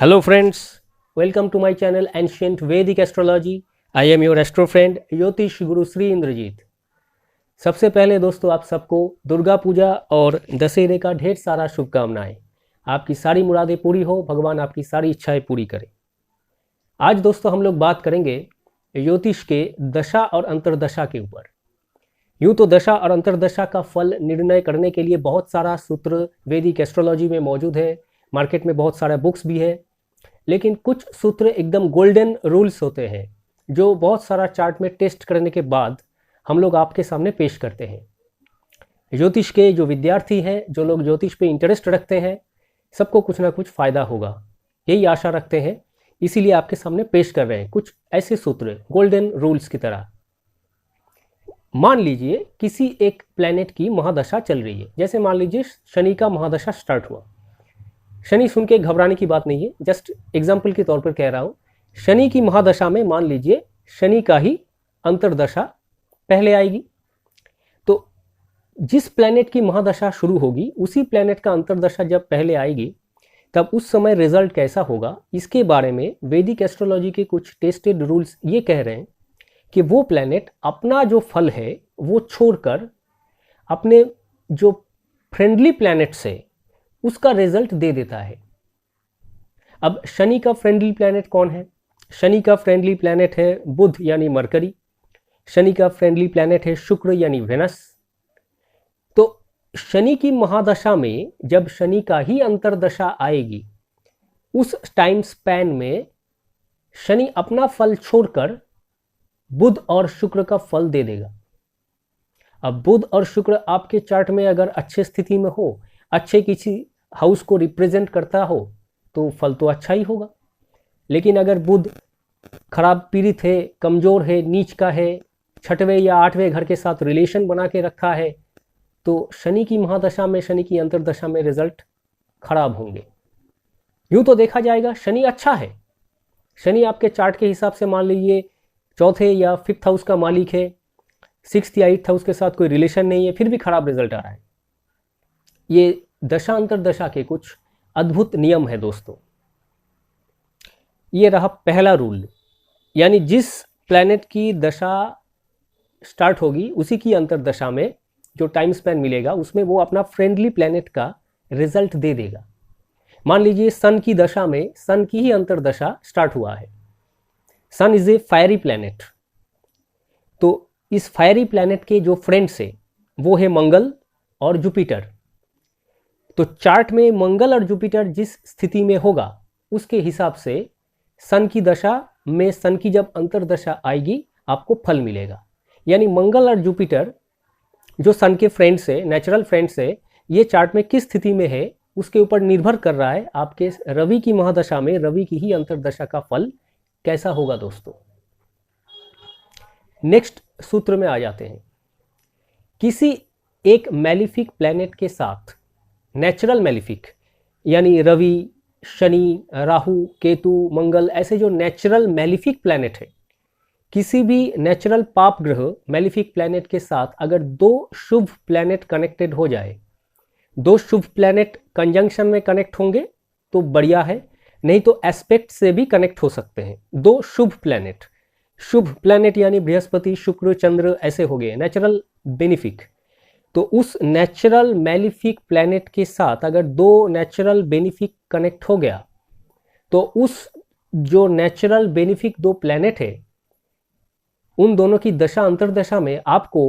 Hello friends, welcome to my channel Ancient Vedic Astrology. I am your astro friend ज्योतिष गुरु श्री इंद्रजीत। सबसे पहले दोस्तों आप सबको दुर्गा पूजा और दशहरे का ढेर सारा शुभकामनाएं। आपकी सारी मुरादें पूरी हो, भगवान आपकी सारी इच्छाएं पूरी करे। आज दोस्तों हम लोग बात करेंगे ज्योतिष के दशा और अंतर्दशा के ऊपर। यूँ तो दशा और अंतर्दशा का फल निर्णय करने के लिए बहुत सारा सूत्र वैदिक एस्ट्रोलॉजी में मौजूद है, मार्केट में बहुत सारे बुक्स भी है, लेकिन कुछ सूत्र एकदम गोल्डन रूल्स होते हैं जो बहुत सारा चार्ट में टेस्ट करने के बाद हम लोग आपके सामने पेश करते हैं। ज्योतिष के जो विद्यार्थी हैं, जो लोग ज्योतिष पे इंटरेस्ट रखते हैं, सबको कुछ ना कुछ फ़ायदा होगा, यही आशा रखते हैं, इसीलिए आपके सामने पेश कर रहे हैं कुछ ऐसे सूत्र गोल्डन रूल्स की तरह। मान लीजिए किसी एक प्लैनेट की महादशा चल रही है, जैसे मान लीजिए शनि का महादशा स्टार्ट हुआ। शनि सुन के घबराने की बात नहीं है, जस्ट एग्जाम्पल के तौर पर कह रहा हूँ। शनि की महादशा में मान लीजिए शनि का ही अंतर्दशा पहले आएगी, तो जिस प्लैनेट की महादशा शुरू होगी उसी प्लैनेट का अंतर्दशा जब पहले आएगी तब उस समय रिजल्ट कैसा होगा, इसके बारे में वैदिक एस्ट्रोलॉजी के कुछ टेस्टेड रूल्स ये कह रहे हैं कि वो प्लैनेट अपना जो फल है वो छोड़कर अपने जो फ्रेंडली प्लैनेट से उसका रिजल्ट दे देता है। अब शनि का फ्रेंडली प्लैनेट कौन है? शनि का फ्रेंडली प्लैनेट है बुध यानी मरकरी। शनि का फ्रेंडली प्लैनेट है शुक्र यानी वेनस। तो शनि की महादशा में जब शनि का ही अंतर्दशा आएगी उस टाइम स्पैन में शनि अपना फल छोड़कर बुध और शुक्र का फल दे देगा। अब बुध और शुक्र आपके चार्ट में अगर अच्छे स्थिति में हो, अच्छे किसी हाउस को रिप्रेजेंट करता हो तो फल तो अच्छा ही होगा। लेकिन अगर बुध खराब पीड़ित है, कमज़ोर है, नीच का है, छठवें या आठवें घर के साथ रिलेशन बना के रखा है, तो शनि की महादशा में, शनि की अंतर्दशा में रिजल्ट खराब होंगे। यूँ तो देखा जाएगा शनि अच्छा है, शनि आपके चार्ट के हिसाब से मान लीजिए चौथे या फिफ्थ हाउस का मालिक है, सिक्स्थ या एट्थ हाउस के साथ कोई रिलेशन नहीं है, फिर भी खराब रिजल्ट आ रहा है। ये दशा अंतर्दशा के कुछ अद्भुत नियम है दोस्तों। ये रहा पहला रूल, यानी जिस प्लैनेट की दशा स्टार्ट होगी उसी की अंतर्दशा में जो टाइम स्पैन मिलेगा उसमें वो अपना फ्रेंडली प्लैनेट का रिजल्ट दे देगा। मान लीजिए सन की दशा में सन की ही अंतर्दशा स्टार्ट हुआ है। सन इज ए फायरी प्लैनेट, तो इस फायरी प्लैनेट के जो फ्रेंड्स है वो है मंगल और जुपिटर। तो चार्ट में मंगल और जुपिटर जिस स्थिति में होगा उसके हिसाब से सन की दशा में सन की जब अंतर्दशा आएगी आपको फल मिलेगा। यानी मंगल और जुपिटर जो सन के फ्रेंड्स है, नेचुरल फ्रेंड्स है, ये चार्ट में किस स्थिति में है उसके ऊपर निर्भर कर रहा है आपके रवि की महादशा में रवि की ही अंतर्दशा का फल कैसा होगा दोस्तों। नेक्स्ट सूत्र में आ जाते हैं। किसी एक मैलिफिक प्लैनेट के साथ, नेचुरल मैलिफिक यानी रवि, शनि, राहु, केतु, मंगल, ऐसे जो नेचुरल मैलिफिक प्लैनेट है, किसी भी नेचुरल पाप ग्रह मैलिफिक प्लैनेट के साथ अगर दो शुभ प्लैनेट कनेक्टेड हो जाए, दो शुभ प्लैनेट कंजंक्शन में कनेक्ट होंगे तो बढ़िया है, नहीं तो एस्पेक्ट से भी कनेक्ट हो सकते हैं। दो शुभ प्लैनेट यानी बृहस्पति, शुक्र, चंद्र ऐसे हो गए नेचुरल बेनिफिक। तो उस नेचुरल मैलिफिक प्लैनेट के साथ अगर दो नेचुरल बेनिफिक कनेक्ट हो गया तो उस जो नेचुरल बेनिफिक दो प्लैनेट है उन दोनों की दशा अंतर्दशा में आपको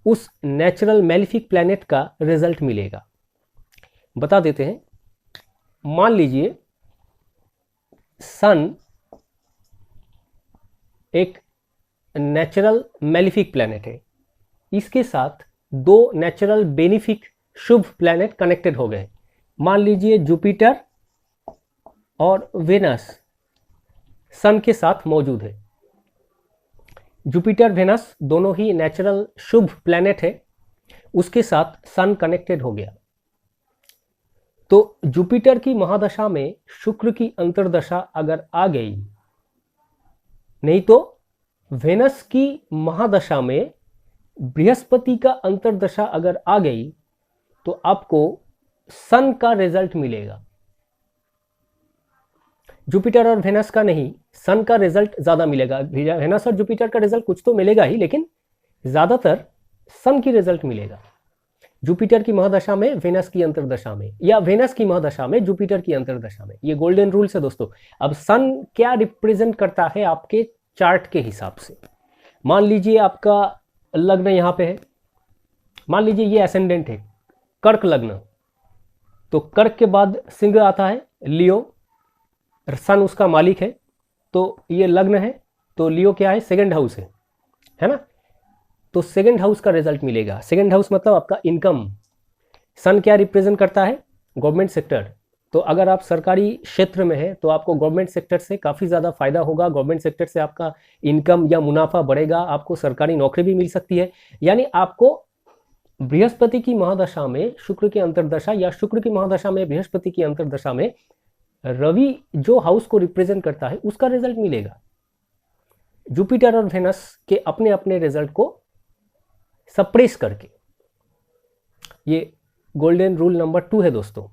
उस नेचुरल मैलिफिक प्लैनेट का रिजल्ट मिलेगा। बता देते हैं। मान लीजिए सन एक नेचुरल मैलिफिक प्लैनेट है, इसके साथ दो नेचुरल बेनिफिक शुभ प्लैनेट कनेक्टेड हो गए। मान लीजिए जुपिटर और वेनस सन के साथ मौजूद है। जुपिटर वेनस दोनों ही नेचुरल शुभ प्लैनेट है, उसके साथ सन कनेक्टेड हो गया। तो जुपिटर की महादशा में शुक्र की अंतर्दशा अगर आ गई, नहीं तो वेनस की महादशा में बृहस्पति का अंतर्दशा अगर आ गई तो आपको सन का रिजल्ट मिलेगा। जुपिटर और वेनस का नहीं, सन का रिजल्ट ज़्यादा मिलेगा। वेनस और जुपिटर का रिजल्ट कुछ तो मिलेगा ही, लेकिन ज़्यादातर सन की रिजल्ट मिलेगा। जुपिटर की महदशा में वेनस की अंतर्दशा में, या वेनस की महदशा में जुपिटर की अंतर्दशा में। ये गोल्डन रूल्स है दोस्तों। अब सन क्या रिप्रेजेंट करता है आपके चार्ट के हिसाब से। मान लीजिए आपका लग्न यहाँ पे है, मान लीजिए ये एसेंडेंट है, कर्क लग्न, तो कर्क के बाद सिंह आता है, लियो, सन उसका मालिक है, तो ये लग्न है, तो लियो क्या है, सेकंड हाउस है ना। तो सेकंड हाउस का रिजल्ट मिलेगा। सेकंड हाउस मतलब आपका इनकम। सन क्या रिप्रेजेंट करता है, गवर्नमेंट सेक्टर। तो अगर आप सरकारी क्षेत्र में हैं तो आपको गवर्नमेंट सेक्टर से काफ़ी ज़्यादा फायदा होगा। गवर्नमेंट सेक्टर से आपका इनकम या मुनाफा बढ़ेगा, आपको सरकारी नौकरी भी मिल सकती है। यानी आपको बृहस्पति की महादशा में शुक्र की अंतर्दशा, या शुक्र की महादशा में बृहस्पति की अंतर्दशा में रवि जो हाउस को रिप्रेजेंट करता है उसका रिजल्ट मिलेगा। जुपिटर और वेनस के अपने अपने रिजल्ट को सप्रेस करके। ये गोल्डन रूल नंबर 2 है दोस्तों।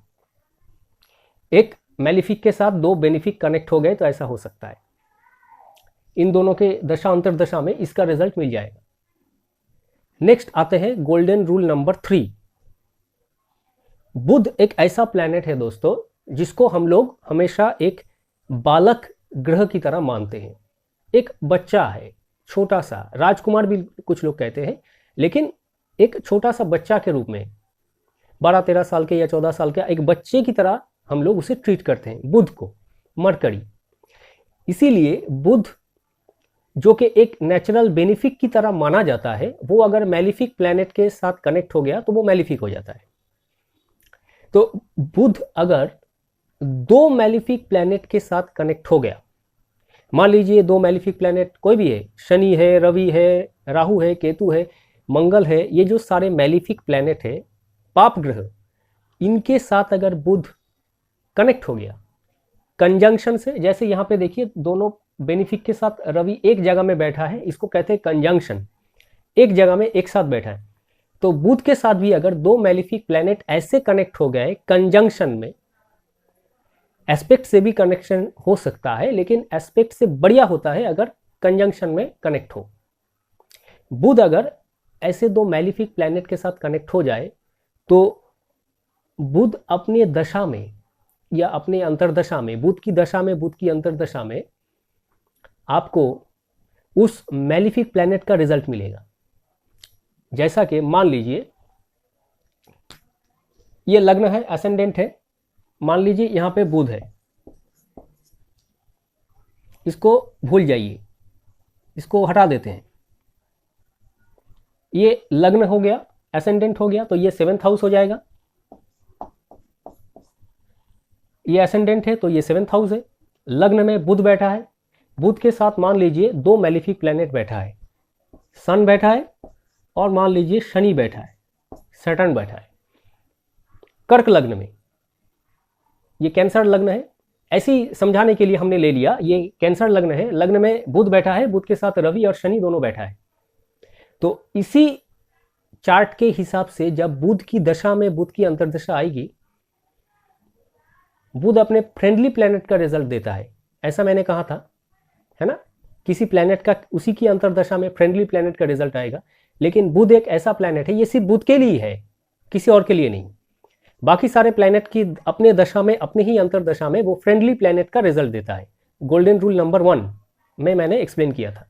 एक मैलिफिक के साथ दो बेनिफिक कनेक्ट हो गए तो ऐसा हो सकता है। इन दोनों के दशा अंतर्दशा में इसका रिजल्ट मिल जाएगा। नेक्स्ट आते हैं गोल्डन रूल नंबर 3। बुध एक ऐसा प्लैनेट है दोस्तों जिसको हम लोग हमेशा एक बालक ग्रह की तरह मानते हैं। एक बच्चा है, छोटा सा, राजकुमार भी कुछ लोग कहते हैं, लेकिन एक छोटा सा बच्चा के रूप में 12-13 साल के या 14 साल के एक बच्चे की तरह हम लोग उसे ट्रीट करते हैं बुध को, मरकरी। इसीलिए बुध जो कि एक नेचुरल बेनिफिक की तरह माना जाता है, वो अगर मैलिफिक प्लैनेट के साथ कनेक्ट हो गया तो वो मैलिफिक हो जाता है। तो बुध अगर दो मैलिफिक प्लैनेट के साथ कनेक्ट हो गया, मान लीजिए दो मैलिफिक प्लैनेट कोई भी है, शनि है, रवि है, राहु है, केतु है, मंगल है, ये जो सारे मैलिफिक प्लैनेट है, पाप ग्रह, इनके साथ अगर बुध कनेक्ट हो गया कंजंक्शन से, जैसे यहाँ पे देखिए दोनों बेनिफिक के साथ रवि एक जगह में बैठा है, इसको कहते हैं कंजंक्शन, एक जगह में एक साथ बैठा है। तो बुध के साथ भी अगर दो मैलिफिक प्लैनेट ऐसे कनेक्ट हो गए कंजंक्शन में, एस्पेक्ट से भी कनेक्शन हो सकता है, लेकिन एस्पेक्ट से बढ़िया होता है अगर कंजंक्शन में कनेक्ट हो। बुध अगर ऐसे दो मैलिफिक प्लैनेट के साथ कनेक्ट हो जाए तो बुध अपने दशा में या अपने अंतर्दशा में, बुध की दशा में, बुध की अंतर्दशा में आपको उस मैलिफिक प्लैनेट का रिजल्ट मिलेगा। जैसा कि मान लीजिए ये लग्न है, असेंडेंट है, मान लीजिए यहां पे बुध है, इसको भूल जाइए, इसको हटा देते हैं। ये लग्न हो गया, असेंडेंट हो गया, तो ये 7th हाउस हो जाएगा। ये असेंडेंट है तो ये 7th हाउस है। लग्न में बुध बैठा है, बुध के साथ मान लीजिए दो मैलिफिक प्लैनेट बैठा है, सन बैठा है और मान लीजिए शनि बैठा है, सैटर्न बैठा है। कर्क लग्न में, ये कैंसर लग्न है, ऐसी समझाने के लिए हमने ले लिया, ये कैंसर लग्न है, लग्न में बुध बैठा है, बुध के साथ रवि और शनि दोनों बैठा है। तो इसी चार्ट के हिसाब से जब बुध की दशा में बुध की अंतर्दशा आएगी, बुध अपने फ्रेंडली प्लैनेट का रिजल्ट देता है, ऐसा मैंने कहा था, है ना। किसी प्लैनेट का उसी की अंतर्दशा में फ्रेंडली प्लैनेट का रिजल्ट आएगा, लेकिन बुध एक ऐसा प्लैनेट है, ये सिर्फ बुध के लिए है, किसी और के लिए नहीं। बाकी सारे प्लैनेट की अपने दशा में, अपने ही अंतर्दशा में वो फ्रेंडली प्लैनेट का रिजल्ट देता है। गोल्डन रूल नंबर 1 में मैंने एक्सप्लेन किया था।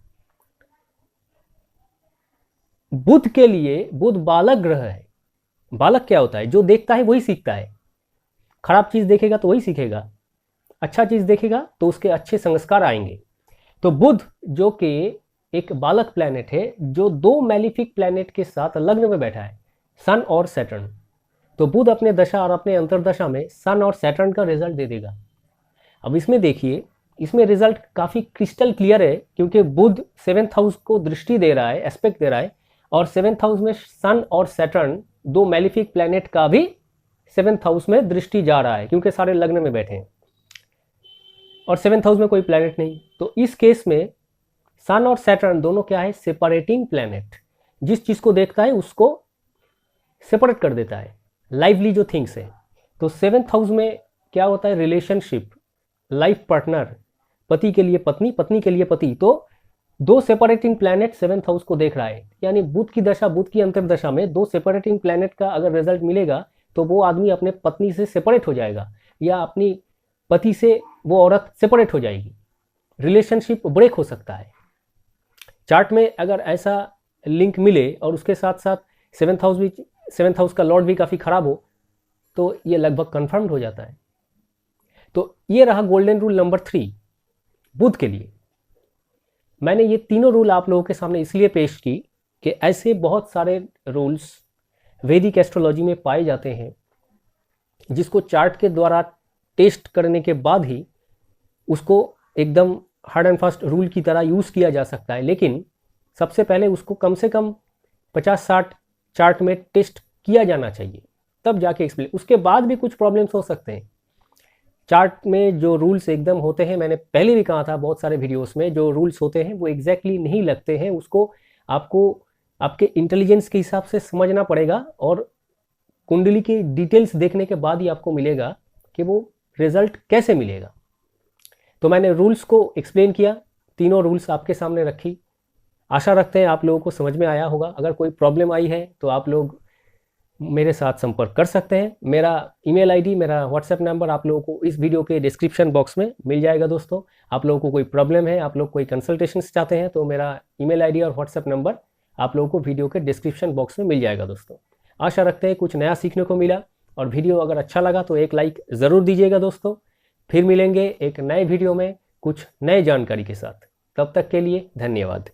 बुध के लिए बुध बालक ग्रह है। बालक क्या होता है, जो देखता है वही सीखता है। खराब चीज देखेगा तो वही सीखेगा, अच्छा चीज देखेगा तो उसके अच्छे संस्कार आएंगे। तो बुध जो कि एक बालक प्लैनेट है, जो दो मैलिफिक प्लैनेट के साथ लग्न में बैठा है, सन और सैटर्न, तो बुध अपने दशा और अपने अंतर्दशा में सन और सैटर्न का रिजल्ट दे देगा। अब इसमें देखिए, इसमें रिजल्ट काफी क्रिस्टल क्लियर है, क्योंकि बुध 7th हाउस को दृष्टि दे रहा है, एस्पेक्ट दे रहा है, और 7th हाउस में सन और सैटर्न दो मैलिफिक प्लैनेट का भी 7th हाउस में दृष्टि जा रहा है, क्योंकि सारे लग्न में बैठे हैं और 7th हाउस में कोई प्लैनेट नहीं। तो इस केस में सन और सैटर्न दोनों क्या है, सेपरेटिंग प्लैनेट। जिस चीज को देखता है उसको सेपरेट कर देता है, लाइवली जो थिंग्स है। तो 7th हाउस में क्या होता है, रिलेशनशिप, लाइफ पार्टनर, पति के लिए पत्नी, पत्नी के लिए पति, तो दो सेपरेटिंग प्लैनेट 7th हाउस को देख रहा है, यानी बुध की दशा, बुध की अंतर्दशा में दो सेपरेटिंग प्लैनेट का अगर रिजल्ट मिलेगा तो वो आदमी अपने पत्नी से सेपरेट हो जाएगा, या अपनी पति से वो औरत सेपरेट हो जाएगी, रिलेशनशिप ब्रेक हो सकता है। चार्ट में अगर ऐसा लिंक मिले और उसके साथ साथ 7th हाउस का लॉर्ड भी काफ़ी खराब हो तो ये लगभग कन्फर्म्ड हो जाता है। तो ये रहा गोल्डन रूल नंबर 3 बुध के लिए। मैंने ये तीनों रूल आप लोगों के सामने इसलिए पेश की कि ऐसे बहुत सारे रूल्स वैदिक एस्ट्रोलॉजी में पाए जाते हैं जिसको चार्ट के द्वारा टेस्ट करने के बाद ही उसको एकदम हार्ड एंड फास्ट रूल की तरह यूज़ किया जा सकता है, लेकिन सबसे पहले उसको कम से कम 50-60 चार्ट में टेस्ट किया जाना चाहिए, तब जाके एक्सप्लेन। उसके बाद भी कुछ प्रॉब्लम्स हो सकते हैं। चार्ट में जो रूल्स एकदम होते हैं, मैंने पहले भी कहा था बहुत सारे वीडियोस में, जो रूल्स होते हैं वो एग्जैक्टली नहीं लगते हैं, उसको आपको आपके इंटेलिजेंस के हिसाब से समझना पड़ेगा और कुंडली की डिटेल्स देखने के बाद ही आपको मिलेगा कि वो रिजल्ट कैसे मिलेगा। तो मैंने रूल्स को एक्सप्लेन किया, तीनों रूल्स आपके सामने रखी। आशा रखते हैं आप लोगों को समझ में आया होगा। अगर कोई प्रॉब्लम आई है तो आप लोग मेरे साथ संपर्क कर सकते हैं। मेरा ईमेल आईडी, मेरा व्हाट्सएप नंबर आप लोगों को इस वीडियो के डिस्क्रिप्शन बॉक्स में मिल जाएगा। दोस्तों, आप लोगों को कोई प्रॉब्लम है, आप लोग कोई कंसल्टेशन चाहते हैं तो मेरा ईमेल आईडी और व्हाट्सएप नंबर आप लोगों को वीडियो के डिस्क्रिप्शन बॉक्स में मिल जाएगा। दोस्तों, आशा रखते हैं कुछ नया सीखने को मिला, और वीडियो अगर अच्छा लगा तो एक लाइक ज़रूर दीजिएगा। दोस्तों, फिर मिलेंगे एक नए वीडियो में कुछ नए जानकारी के साथ। तब तक के लिए धन्यवाद।